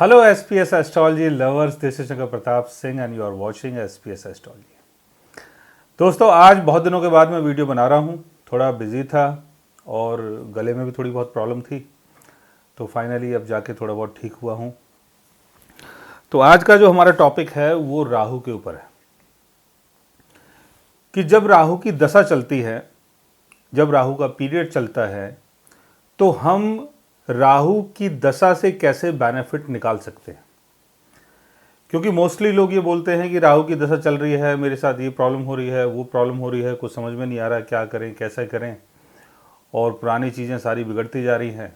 Hello SPS Astrology lovers, this is Shankar Pratap Singh and you are watching SPS Astrology। दोस्तों, आज बहुत दिनों के बाद मैं वीडियो बना रहा हूँ। थोड़ा बिजी था और गले में भी थोड़ी बहुत प्रॉब्लम थी, तो फाइनली अब जाके थोड़ा बहुत ठीक हुआ हूँ। तो आज का जो हमारा टॉपिक है वो राहु के ऊपर है कि जब राहु की दशा चलती है, जब राहु का पीरियड चलता है, तो हम राहु की दशा से कैसे बेनिफिट निकाल सकते हैं। क्योंकि मोस्टली लोग ये बोलते हैं कि राहु की दशा चल रही है, मेरे साथ ये प्रॉब्लम हो रही है, वो प्रॉब्लम हो रही है, कुछ समझ में नहीं आ रहा क्या करें कैसे करें, और पुरानी चीज़ें सारी बिगड़ती जा रही हैं,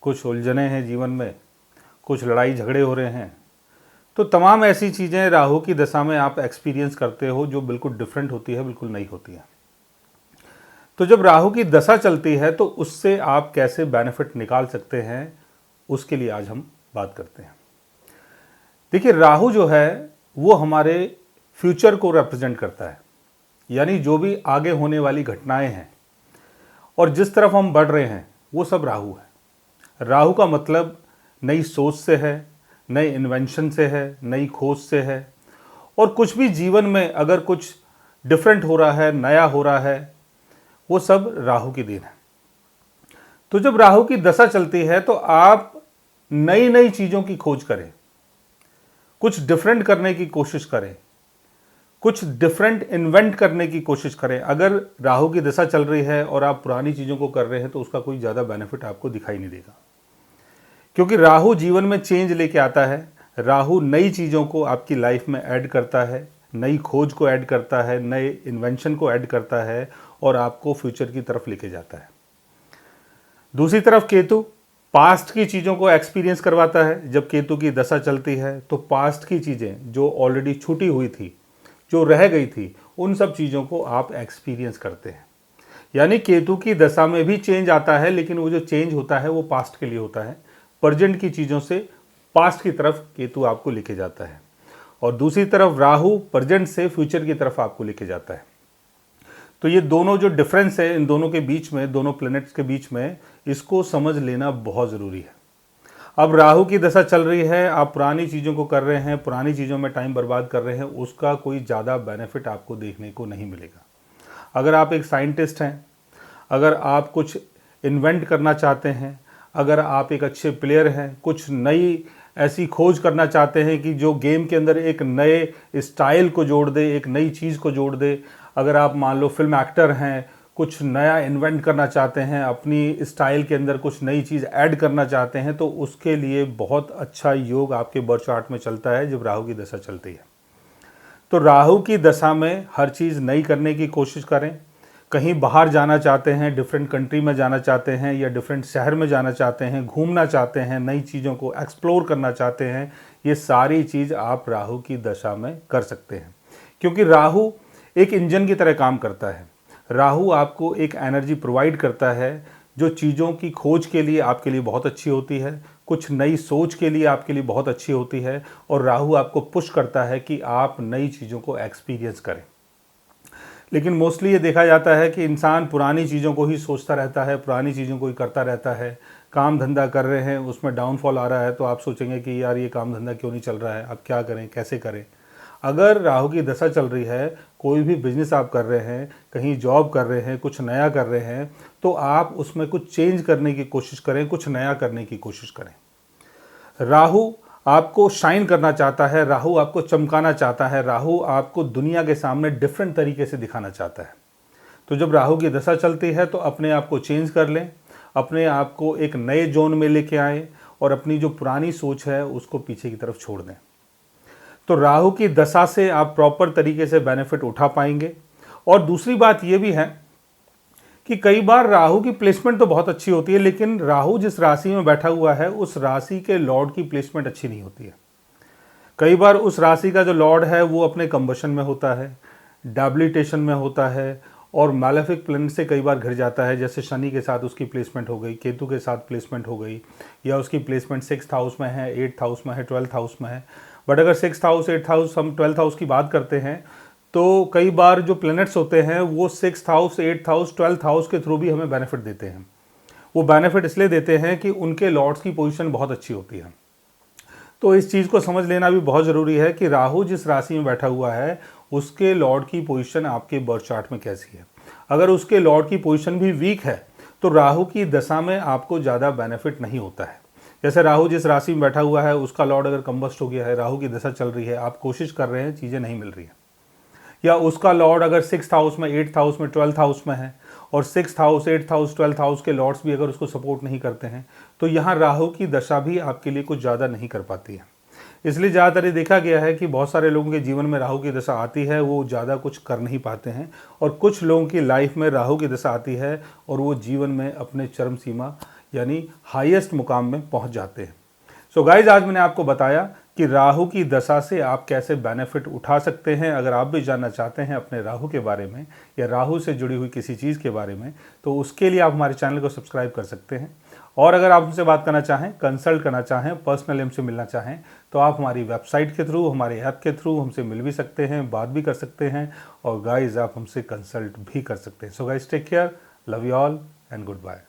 कुछ उलझने हैं जीवन में, कुछ लड़ाई झगड़े हो रहे हैं। तो तमाम ऐसी चीज़ें राहु की दशा में आप एक्सपीरियंस करते हो जो बिल्कुल डिफरेंट होती है, बिल्कुल नई होती है। तो जब राहु की दशा चलती है तो उससे आप कैसे बेनिफिट निकाल सकते हैं, उसके लिए आज हम बात करते हैं। देखिए, राहु जो है वो हमारे फ्यूचर को रिप्रेजेंट करता है, यानी जो भी आगे होने वाली घटनाएं हैं और जिस तरफ हम बढ़ रहे हैं वो सब राहु है। राहु का मतलब नई सोच से है, नए इन्वेंशन से है, नई खोज से है, और कुछ भी जीवन में अगर कुछ डिफरेंट हो रहा है, नया हो रहा है, वो सब राहु की देन है। तो जब राहु की दशा चलती है तो आप नई नई चीज़ों की खोज करें, कुछ डिफरेंट करने की कोशिश करें, कुछ डिफरेंट इन्वेंट करने की कोशिश करें। अगर राहु की दशा चल रही है और आप पुरानी चीज़ों को कर रहे हैं तो उसका कोई ज़्यादा बेनिफिट आपको दिखाई नहीं देगा, क्योंकि राहु जीवन में चेंज लेके आता है। राहु नई चीज़ों को आपकी लाइफ में ऐड करता है, नई खोज को ऐड करता है, नए इन्वेंशन को ऐड करता है और आपको फ्यूचर की तरफ लेके जाता है। दूसरी तरफ केतु पास्ट की चीज़ों को एक्सपीरियंस करवाता है। जब केतु की दशा चलती है तो पास्ट की चीज़ें जो ऑलरेडी छूटी हुई थी, जो रह गई थी, उन सब चीज़ों को आप एक्सपीरियंस करते हैं। यानी केतु की दशा में भी चेंज आता है, लेकिन वो जो चेंज होता है वो पास्ट के लिए होता है। प्रेजेंट की चीज़ों से पास्ट की तरफ केतु आपको लेके जाता है, और दूसरी तरफ राहु प्रेजेंट से फ्यूचर की तरफ आपको लेके जाता है। तो ये दोनों जो डिफरेंस है इन दोनों के बीच में, दोनों प्लैनेट्स के बीच में, इसको समझ लेना बहुत ज़रूरी है। अब राहु की दशा चल रही है, आप पुरानी चीज़ों को कर रहे हैं, पुरानी चीज़ों में टाइम बर्बाद कर रहे हैं, उसका कोई ज़्यादा बेनिफिट आपको देखने को नहीं मिलेगा। अगर आप एक साइंटिस्ट हैं, अगर आप कुछ इन्वेंट करना चाहते हैं, अगर आप एक अच्छे प्लेयर हैं, कुछ नई ऐसी खोज करना चाहते हैं कि जो गेम के अंदर एक नए स्टाइल को जोड़ दे, एक नई चीज़ को जोड़ दे, अगर आप मान लो फिल्म एक्टर हैं, कुछ नया इन्वेंट करना चाहते हैं, अपनी स्टाइल के अंदर कुछ नई चीज़ ऐड करना चाहते हैं, तो उसके लिए बहुत अच्छा योग आपके बर्थ चार्ट में चलता है जब राहु की दशा चलती है। तो राहु की दशा में हर चीज़ नई करने की कोशिश करें। कहीं बाहर जाना चाहते हैं, डिफरेंट कंट्री में जाना चाहते हैं, या डिफरेंट शहर में जाना चाहते हैं, घूमना चाहते हैं, नई चीज़ों को एक्सप्लोर करना चाहते हैं, ये सारी चीज़ आप राहु की दशा में कर सकते हैं। क्योंकि राहु एक इंजन की तरह काम करता है। राहु आपको एक एनर्जी प्रोवाइड करता है जो चीज़ों की खोज के लिए आपके लिए बहुत अच्छी होती है, कुछ नई सोच के लिए आपके लिए बहुत अच्छी होती है, और राहु आपको पुश करता है कि आप नई चीज़ों को एक्सपीरियंस करें। लेकिन मोस्टली ये देखा जाता है कि इंसान पुरानी चीज़ों को ही सोचता रहता है, पुरानी चीज़ों को ही करता रहता है। काम धंधा कर रहे हैं, उसमें डाउनफॉल आ रहा है तो आप सोचेंगे कि यार ये काम धंधा क्यों नहीं चल रहा है, अब क्या करें कैसे करें। अगर राहु की दशा चल रही है, कोई भी बिजनेस आप कर रहे हैं, कहीं जॉब कर रहे हैं, कुछ नया कर रहे हैं, तो आप उसमें कुछ चेंज करने की कोशिश करें, कुछ नया करने की कोशिश करें। राहु आपको शाइन करना चाहता है, राहु आपको चमकाना चाहता है, राहु आपको दुनिया के सामने डिफरेंट तरीके से दिखाना चाहता है। तो जब राहु की दशा चलती है तो अपने आप को चेंज कर लें, अपने आप को एक नए जोन में लेके आएँ और अपनी जो पुरानी सोच है उसको पीछे की तरफ छोड़ दें। तो राहु की दशा से आप प्रॉपर तरीके से बेनिफिट उठा पाएंगे। और दूसरी बात ये भी है कि कई बार राहु की प्लेसमेंट तो बहुत अच्छी होती है, लेकिन राहु जिस राशि में बैठा हुआ है उस राशि के लॉर्ड की प्लेसमेंट अच्छी नहीं होती है। कई बार उस राशि का जो लॉर्ड है वो अपने कंबशन में होता है, डैबिलिटेशन में होता है, और मैलेफिक प्लैनेट से कई बार घिर जाता है। जैसे शनि के साथ उसकी प्लेसमेंट हो गई, केतु के साथ प्लेसमेंट हो गई, या उसकी प्लेसमेंट 6th हाउस में है, 8th हाउस में है, 12th हाउस में है। बट अगर 6th हाउस, 8th हाउस, हम 12th हाउस की बात करते हैं तो कई बार जो प्लैनेट्स होते हैं वो 6th house, 8th house, 12th house के थ्रू भी हमें बेनिफिट देते हैं। वो बेनिफिट इसलिए देते हैं कि उनके लॉर्ड्स की पोजीशन बहुत अच्छी होती है। तो इस चीज़ को समझ लेना भी बहुत ज़रूरी है कि राहु जिस राशि में बैठा हुआ है उसके लॉर्ड की पोजीशन आपके बर्थ चार्ट में कैसी है। अगर उसके लॉर्ड की पोजीशन भी वीक है तो राहु की दशा में आपको ज़्यादा बेनिफिट नहीं होता है। जैसे राहु जिस राशि में बैठा हुआ है उसका लॉर्ड अगर कंबस्ट हो गया है, राहु की दशा चल रही है, आप कोशिश कर रहे हैं, चीज़ें नहीं मिल रही है, या उसका लॉर्ड अगर 6th हाउस में, 8th हाउस में, 12th हाउस में है और 6th house, 8th house, 12th house के लॉर्ड्स भी अगर उसको सपोर्ट नहीं करते हैं तो यहाँ राहु की दशा भी आपके लिए कुछ ज़्यादा नहीं कर पाती है। इसलिए ज़्यादातर ये देखा गया है कि बहुत सारे लोगों के जीवन में राहु की दशा आती है, वो ज़्यादा कुछ कर नहीं पाते हैं, और कुछ लोगों की लाइफ में राहु की दशा आती है और वो जीवन में अपने चरम सीमा यानी हाईएस्ट मुकाम में पहुंच जाते हैं। सो गाइज, आज मैंने आपको बताया कि राहु की दशा से आप कैसे बेनिफिट उठा सकते हैं। अगर आप भी जानना चाहते हैं अपने राहु के बारे में या राहु से जुड़ी हुई किसी चीज़ के बारे में, तो उसके लिए आप हमारे चैनल को सब्सक्राइब कर सकते हैं। और अगर आप हमसे बात करना चाहें, कंसल्ट करना चाहें, पर्सनली हमसे मिलना चाहें, तो आप हमारी वेबसाइट के थ्रू, हमारे ऐप के थ्रू हमसे मिल भी सकते हैं, बात भी कर सकते हैं, और गाइज आप हमसे कंसल्ट भी कर सकते हैं। So guys, take care, love you all and good bye.